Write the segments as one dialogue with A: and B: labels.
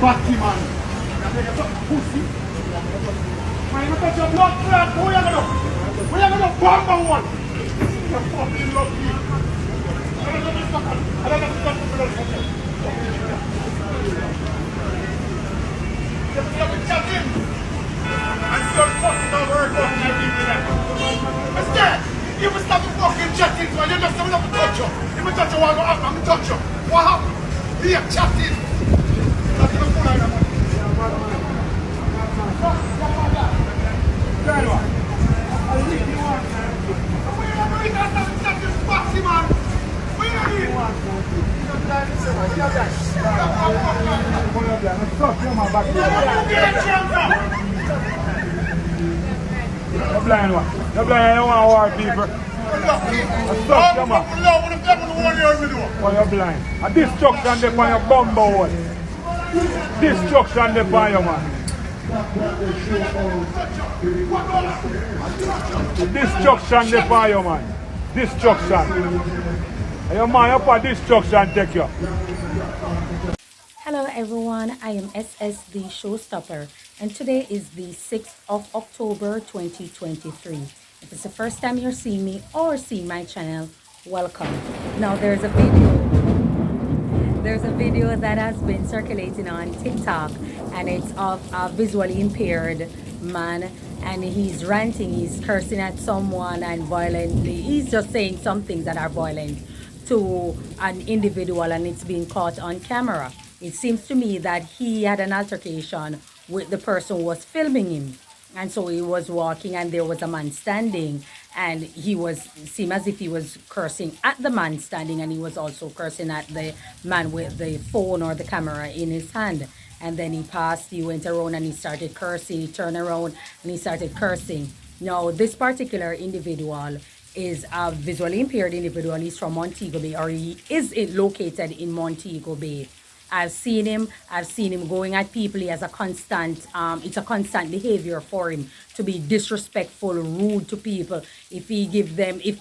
A: batty man. You take a pussy. Man, you touch your blood clot. Who you gonna do? Who you gonna do? Bomb on one. You're fucking lucky. I don't know this fucker. I don't know this fucker. You're gonna chat him. And start fucking over her fucking people there. What's that? You will stop the fucking chatting, so you just don't have to touch you. If you touch you, I'm going to touch you. What happened? Here, chatting. That's the phone I know.
B: You're blind one. You're blind, you don't want to war people. Stop, come on. Why you're blind? A destruction there on your bumbo one. Destruction there on your man. Destruction there on your man. Destruction. Your man up for destruction take you.
C: Hello everyone, I am SS the Showstopper and today is the 6th of October 2023. If it's the first time you're seeing me or seeing my channel, welcome. Now there's a video that has been circulating on TikTok and it's of a visually impaired man and he's ranting, he's cursing at someone and violently, he's just saying some things that are violent to an individual and it's being caught on camera. It seems to me that he had an altercation with the person who was filming him. And so he was walking and there was a man standing and seemed as if he was cursing at the man standing and he was also cursing at the man with the phone or the camera in his hand. And then he went around and he started cursing, he turned around and he started cursing. Now this particular individual is a visually impaired individual. He's from Montego Bay, or he is located in Montego Bay. I've seen him going at people. He has a constant, it's a constant behavior for him to be disrespectful, rude to people. If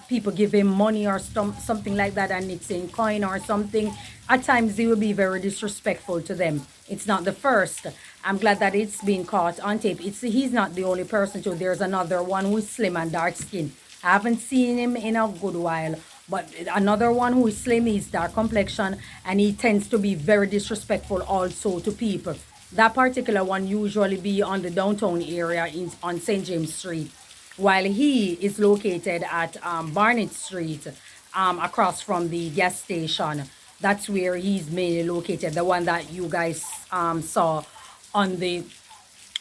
C: people give him money or something like that and it's in coin or something, at times he will be very disrespectful to them. It's not the first. I'm glad that it's being caught on tape. He's not the only person too. There's another one who's slim and dark skinned. I haven't seen him in a good while. But another one who is slim, he's dark complexion, and he tends to be very disrespectful also to people. That particular one usually be on the downtown area on St. James Street, while he is located at Barnett Street, across from the gas station. That's where he's mainly located, the one that you guys saw on the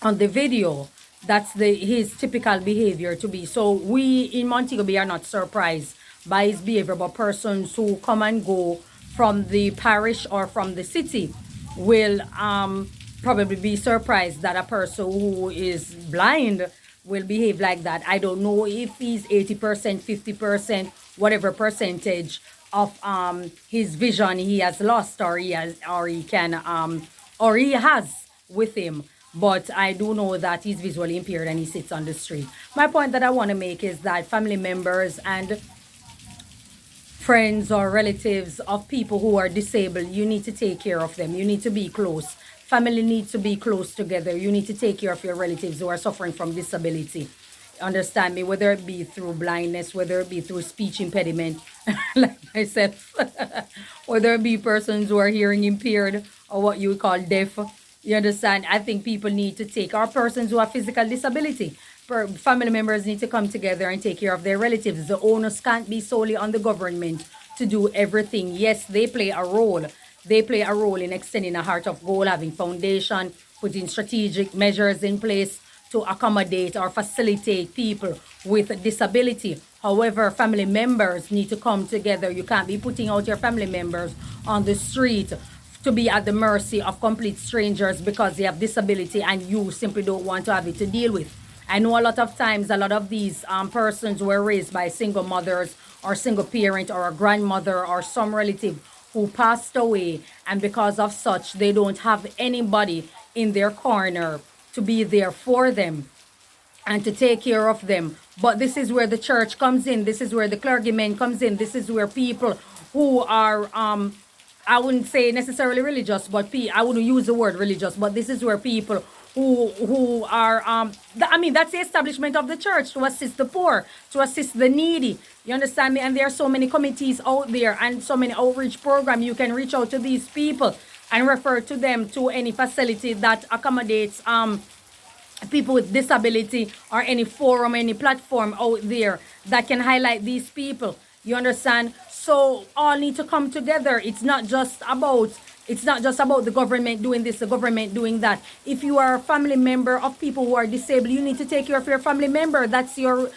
C: video. That's his typical behavior to be. So we in Montego Bay are not surprised by his behavior, but persons who come and go from the parish or from the city will probably be surprised that a person who is blind will behave like that. I don't know if he's 80%, 50%, whatever percentage of his vision he has lost or he has with him. But I do know that he's visually impaired and he sits on the street. My point that I want to make is that family members and friends or relatives of people who are disabled, you need to take care of them. You need to be close. Family needs to be close together. You need to take care of your relatives who are suffering from disability. Understand me? Whether it be through blindness, whether it be through speech impediment, like myself, whether it be persons who are hearing impaired or what you would call deaf. You understand? I think people need to take, or persons who have physical disability. Family members need to come together and take care of their relatives. The onus can't be solely on the government to do everything. Yes, they play a role. They play a role in extending a heart of gold, having foundation, putting strategic measures in place to accommodate or facilitate people with disability. However, family members need to come together. You can't be putting out your family members on the street to be at the mercy of complete strangers because they have disability and you simply don't want to have it to deal with. I know a lot of times, a lot of these persons were raised by single mothers or single parent or a grandmother or some relative who passed away, and because of such, they don't have anybody in their corner to be there for them and to take care of them. But this is where the church comes in. This is where the clergyman comes in. This is where people who are I wouldn't say necessarily religious, but I wouldn't use the word religious, but this is where people who are I mean, that's the establishment of the church, to assist the poor, to assist the needy. You understand me? And there are so many committees out there and so many outreach programs. You can reach out to these people and refer to them to any facility that accommodates people with disability, or any forum, any platform out there that can highlight these people. You understand? So all need to come together. It's not just about the government doing this, the government doing that. If you are a family member of people who are disabled, you need to take care of your family member. That's your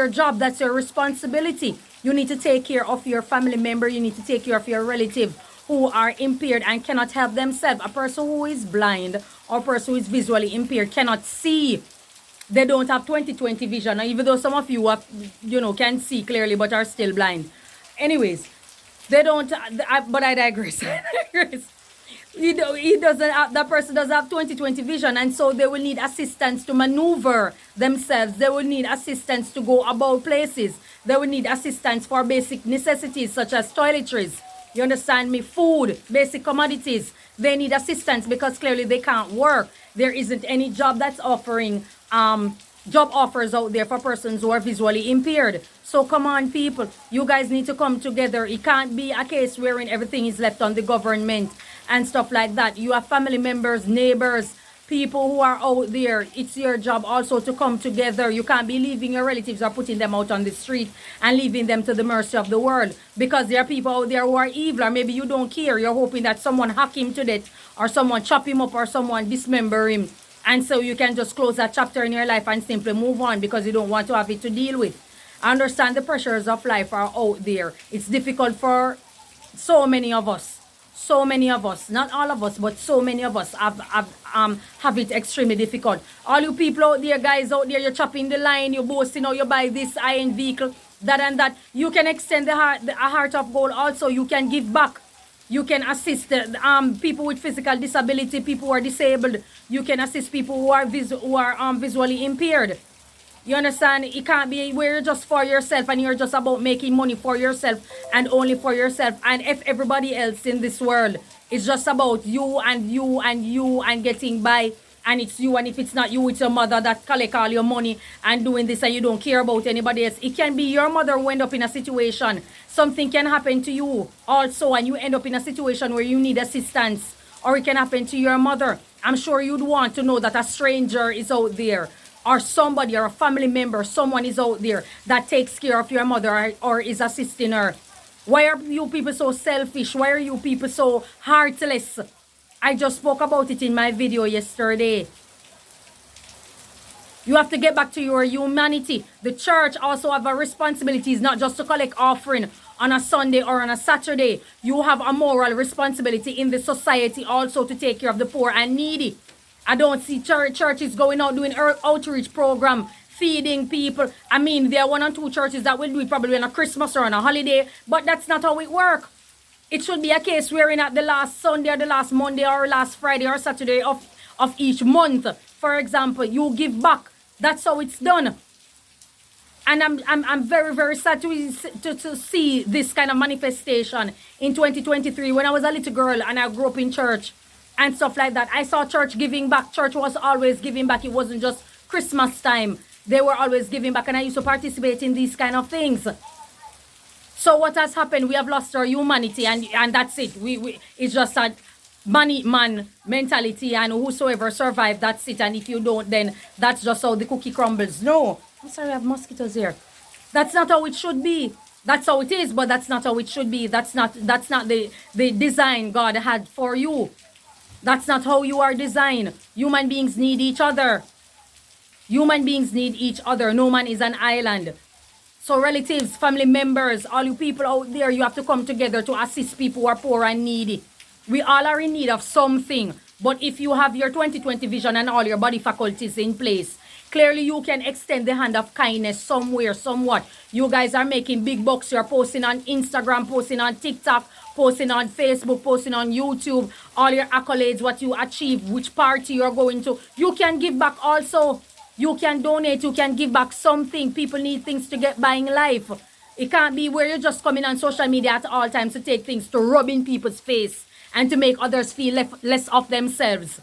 C: job. That's your responsibility. You need to take care of your family member. You need to take care of your relative who are impaired and cannot help themselves. A person who is blind or a person who is visually impaired cannot see. They don't have 20/20 vision, even though some of you have, can see clearly but are still blind. Anyways, they don't. But I digress. He doesn't have, that person doesn't have 20/20 vision, and so they will need assistance to maneuver themselves. They will need assistance to go about places. They will need assistance for basic necessities such as toiletries. You understand me? Food, basic commodities. They need assistance because clearly they can't work. There isn't any job that's offering job offers out there for persons who are visually impaired. So come on, people. You guys need to come together. It can't be a case wherein everything is left on the government and stuff like that. You have family members, neighbors, people who are out there. It's your job also to come together. You can't be leaving your relatives or putting them out on the street and leaving them to the mercy of the world, because there are people out there who are evil, or maybe you don't care. You're hoping that someone hack him to death, or someone chop him up, or someone dismember him. And so you can just close that chapter in your life and simply move on because you don't want to have it to deal with. I understand the pressures of life are out there. It's difficult for so many of us. So many of us, not all of us, but so many of us have it extremely difficult. All you people out there, guys out there, you're chopping the line, you're boasting, you buy this high-end vehicle, that and that. You can extend a heart of gold also. You can give back. You can assist people with physical disability, people who are disabled. You can assist people who are visually impaired. You understand? It can't be where you're just for yourself and you're just about making money for yourself and only for yourself. And if everybody else in this world is just about you and you and you and getting by, and it's you, and if it's not you, it's your mother that collect all your money and doing this, and you don't care about anybody else. It can be your mother who end up in a situation. Something can happen to you also, and you end up in a situation where you need assistance, or it can happen to your mother. I'm sure you'd want to know that a stranger is out there, or somebody, or a family member, someone is out there that takes care of your mother or is assisting her. Why are you people so selfish? Why are you people so heartless? I just spoke about it in my video yesterday. You have to get back to your humanity. The church also have a responsibility. It's not just to collect offering on a Sunday or on a Saturday. You have a moral responsibility in the society also to take care of the poor and needy. I don't see churches going out doing outreach program, feeding people. I mean, there are 1 or 2 churches that will do it probably on a Christmas or on a holiday, but that's not how it works. It should be a case wherein at the last Sunday or the last Monday or last Friday or Saturday of each month, for example, you give back. That's how it's done. And I'm very, very sad to see this kind of manifestation in 2023. When I was a little girl and I grew up in church and stuff like that, I saw church giving back. Church was always giving back. It wasn't just Christmas time. They were always giving back, and I used to participate in these kind of things. So what has happened? We have lost our humanity, and that's it. It's just a money man mentality, and whosoever survived, that's it. And if you don't, then that's just how the cookie crumbles. No, I'm sorry, I have mosquitoes here. That's not how it should be. That's how it is, but that's not how it should be. That's not the design God had for you. That's not how you are designed. Human beings need each other. Human beings need each other. No man is an island. So relatives, family members, all you people out there, you have to come together to assist people who are poor and needy. We all are in need of something. But if you have your 20/20 vision and all your body faculties in place, clearly you can extend the hand of kindness somewhere, somewhat. You guys are making big bucks. You're posting on Instagram, posting on TikTok, posting on Facebook, posting on YouTube, all your accolades, what you achieve, which party you're going to. You can give back also. You can donate, you can give back something. People need things to get by in life. It can't be where you're just coming on social media at all times to take things to rub in people's face and to make others feel less of themselves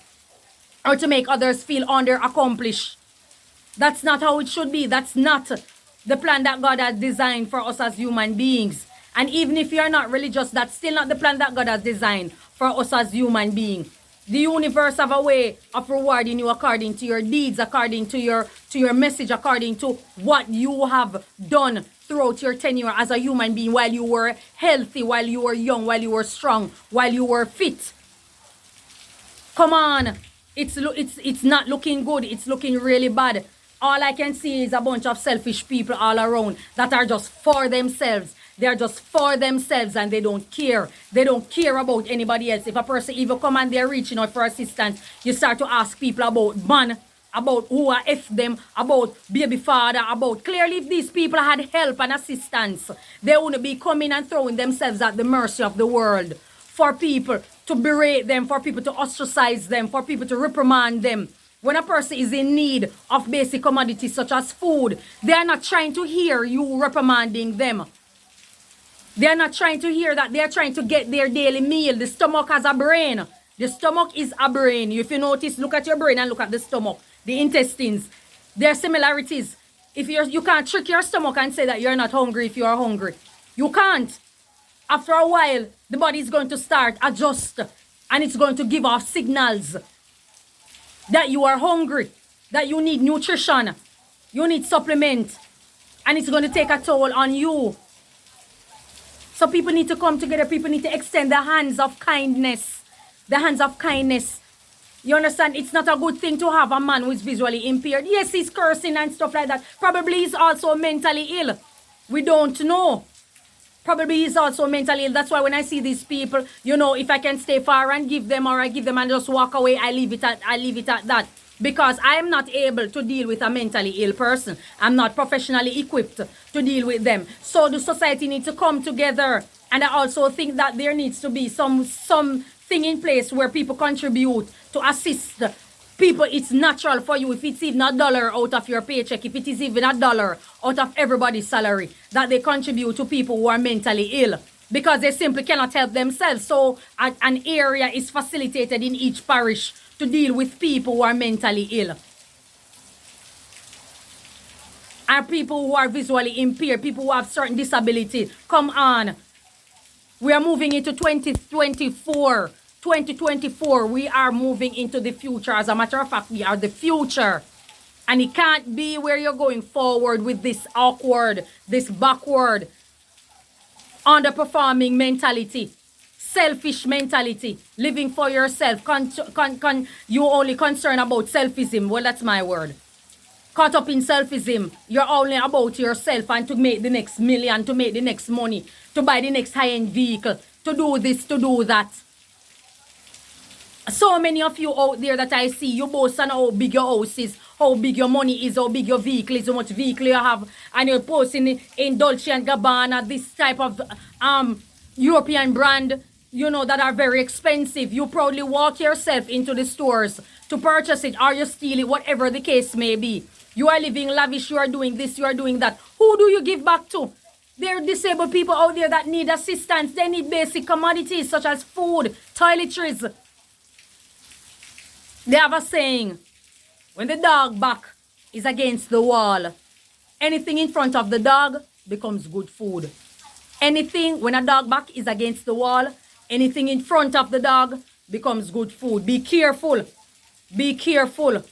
C: or to make others feel under-accomplished. That's not how it should be. That's not the plan that God has designed for us as human beings. And even if you're not religious, that's still not the plan that God has designed for us as human beings. The universe have a way of rewarding you according to your deeds, according to your message, according to what you have done throughout your tenure as a human being while you were healthy, while you were young, while you were strong, while you were fit. Come on. It's not looking good. It's looking really bad. All I can see is a bunch of selfish people all around that are just for themselves. They are just for themselves and they don't care. They don't care about anybody else. If a person even come and they're reaching out for assistance, you start to ask people about man, about who are F them, about baby father, about clearly if these people had help and assistance, they wouldn't be coming and throwing themselves at the mercy of the world for people to berate them, for people to ostracize them, for people to reprimand them. When a person is in need of basic commodities such as food, they are not trying to hear you reprimanding them. They are not trying to hear that. They are trying to get their daily meal. The stomach has a brain. The stomach is a brain. If you notice, look at your brain and look at the stomach. The intestines. There are similarities. If you can't trick your stomach and say that you're not hungry if you are hungry. You can't. After a while, the body is going to start adjust. And it's going to give off signals that you are hungry. That you need nutrition. You need supplement. And it's going to take a toll on you. So people need to come together. People need to extend the hands of kindness. The hands of kindness. You understand? It's not a good thing to have a man who is visually impaired. Yes, he's cursing and stuff like that. Probably he's also mentally ill. We don't know. Probably he's also mentally ill. That's why when I see these people, you know, if I can stay far and give them or I give them and just walk away, I leave it at that. Because I am not able to deal with a mentally ill person. I'm not professionally equipped to deal with them. So the society needs to come together. And I also think that there needs to be something in place where people contribute to assist people. It's natural for you, if it's even $1 out of your paycheck, if it is even $1 out of everybody's salary, that they contribute to people who are mentally ill. Because they simply cannot help themselves. So an area is facilitated in each parish to deal with people who are mentally ill. And people who are visually impaired, people who have certain disabilities. Come on. We are moving into 2024. 2024, we are moving into the future. As a matter of fact, we are the future. And it can't be where you're going forward with this awkward, this backward, underperforming mentality. Selfish mentality, living for yourself, you only concerned about selfism. Well, that's my word. Caught up in selfism, you're only about yourself and to make the next million, to make the next money, to buy the next high-end vehicle, to do this, to do that. So many of you out there that I see, you boast on how big your house is, how big your money is, how big your vehicle is, how much vehicle you have, and you're posting in Dolce & Gabbana, this type of European brand, you know, that are very expensive. You proudly walk yourself into the stores to purchase it, or you steal it, whatever the case may be. You are living lavish, you are doing this, you are doing that. Who do you give back to? There are disabled people out there that need assistance. They need basic commodities such as food, toiletries. They have a saying, when the dog back is against the wall, anything in front of the dog becomes good food. Anything, when a dog back is against the wall, anything in front of the dog becomes good food. Be careful. Be careful.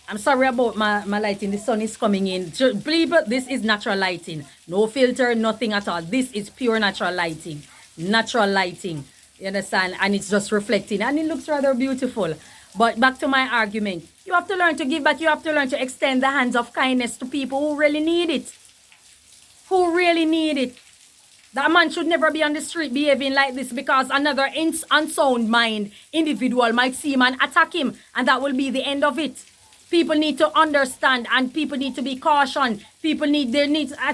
C: I'm sorry about my lighting. The sun is coming in. People, this is natural lighting. No filter, nothing at all. This is pure natural lighting. Natural lighting. You understand? And it's just reflecting. And it looks rather beautiful. But back to my argument. You have to learn to give back. You have to learn to extend the hands of kindness to people who really need it. Who really need it. That man should never be on the street behaving like this because another unsound mind individual might see him and attack him. And that will be the end of it. People need to understand and people need to be cautioned. I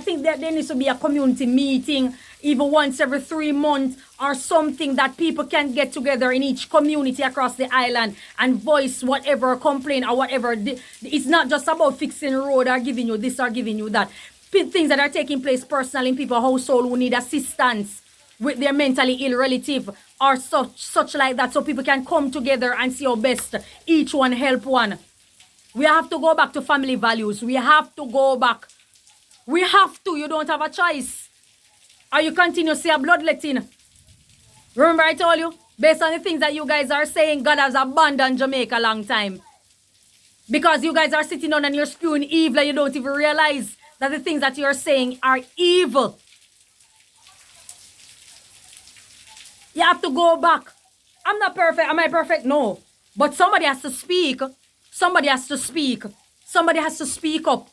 C: think that there needs to be a community meeting even once every 3 months or something that people can get together in each community across the island and voice whatever complaint or whatever. It's not just about fixing road or giving you this or giving you that. things that are taking place personally in people's household who need assistance with their mentally ill relative or such like that, so people can come together and see how best each one help one. We have to go back to family values. We have to go back. We have to. You don't have a choice. Or you continue to see a bloodletting. Remember I told you, based on the things that you guys are saying, God has abandoned Jamaica a long time. Because you guys are sitting down and you're spewing evil and you don't even realize that the things that you're saying are evil. You have to go back. I'm not perfect. Am I perfect? No. But somebody has to speak. Somebody has to speak. Somebody has to speak up.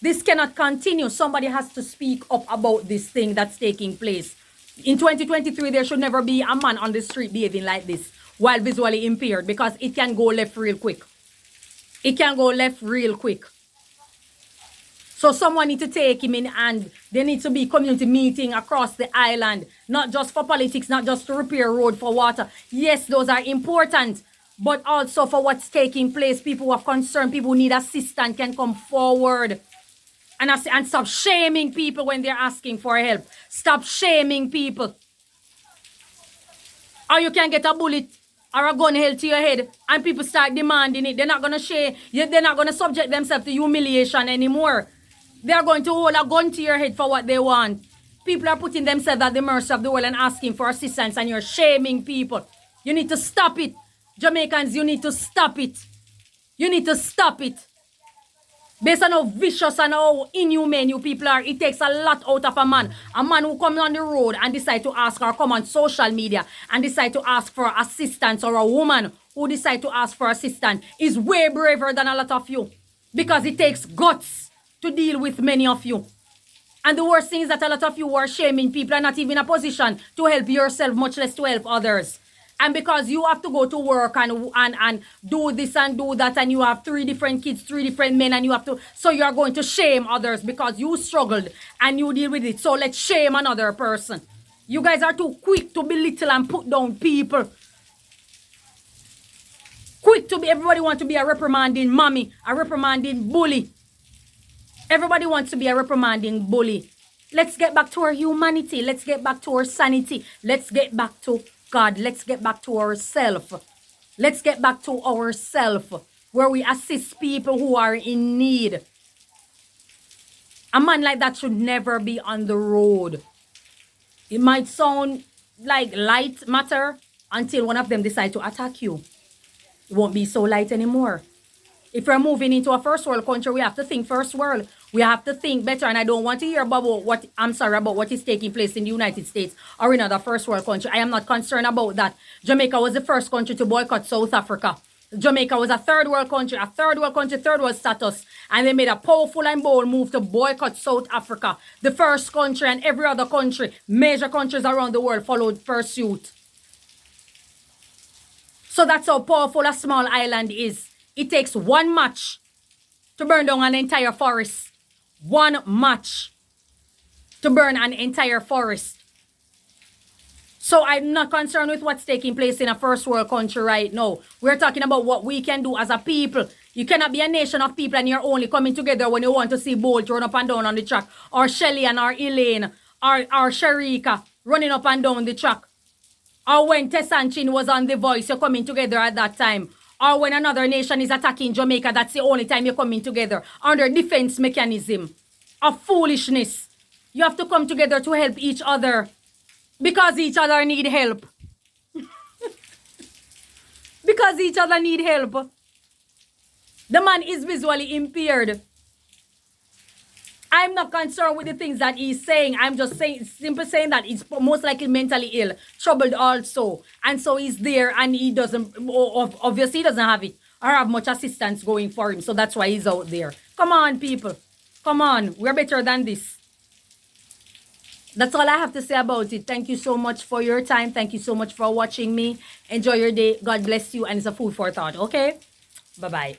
C: This cannot continue. Somebody has to speak up about this thing that's taking place. In 2023, there should never be a man on the street behaving like this while visually impaired, because it can go left real quick. It can go left real quick. So someone need to take him in, and there needs to be community meeting across the island, not just for politics, not just to repair road, for water. Yes, those are important, but also for what's taking place. People who have concern, people who need assistance can come forward and stop shaming people when they're asking for help. Stop shaming people. Or you can get a bullet or a gun held to your head and people start demanding it. They're not going to shame you. They're not going to subject themselves to humiliation anymore. They're going to hold a gun to your head for what they want. People are putting themselves at the mercy of the world and asking for assistance, and you're shaming people. You need to stop it. Jamaicans, you need to stop it. You need to stop it. Based on how vicious and how inhumane you people are, it takes a lot out of a man. A man who comes on the road and decide to ask, or come on social media and decide to ask for assistance, or a woman who decide to ask for assistance, is way braver than a lot of you. Because it takes guts to deal with many of you. And the worst thing is that a lot of you are shaming people and not even in a position to help yourself, much less to help others. And because you have to go to work and do this and do that, and you have 3 different kids, 3 different men, and you have to, so you're going to shame others because you struggled and you deal with it. So let's shame another person. You guys are too quick to belittle and put down people. Quick to be, everybody wants to be a reprimanding mommy, a reprimanding bully. Everybody wants to be a reprimanding bully. Let's get back to our humanity. Let's get back to our sanity. Let's get back to God. Let's get back to ourselves. Let's get back to ourselves, where we assist people who are in need. A man like that should never be on the road. It might sound like light matter until one of them decide to attack you. It won't be so light anymore. If we're moving into a first world country, we have to think first world. We have to think better. And I don't want to hear about what is taking place in the United States or in other first world country. I am not concerned about that. Jamaica was the first country to boycott South Africa. Jamaica was a third world country, third world status. And they made a powerful and bold move to boycott South Africa. The first country, and every other country, major countries around the world followed pursuit. So that's how powerful a small island is. It takes one match to burn down an entire forest. One match to burn an entire forest. So I'm not concerned with what's taking place in a first world country right now. We're talking about what we can do as a people. You cannot be a nation of people and you're only coming together when you want to see Bolt run up and down on the track, or Shelly and or Elaine or Sharika running up and down the track. Or when Tess and Chin was on The Voice, you're coming together at that time. Or when another nation is attacking Jamaica, that's the only time you're coming together under defense mechanism of foolishness. You have to come together to help each other because each other need help. Because each other need help. The man is visually impaired. I'm not concerned with the things that he's saying. I'm just simply saying that he's most likely mentally ill, troubled also. And so he's there and he doesn't, obviously he doesn't have it or have much assistance going for him. So that's why he's out there. Come on, people. Come on. We're better than this. That's all I have to say about it. Thank you so much for your time. Thank you so much for watching me. Enjoy your day. God bless you. And it's a food for thought. Okay? Bye-bye.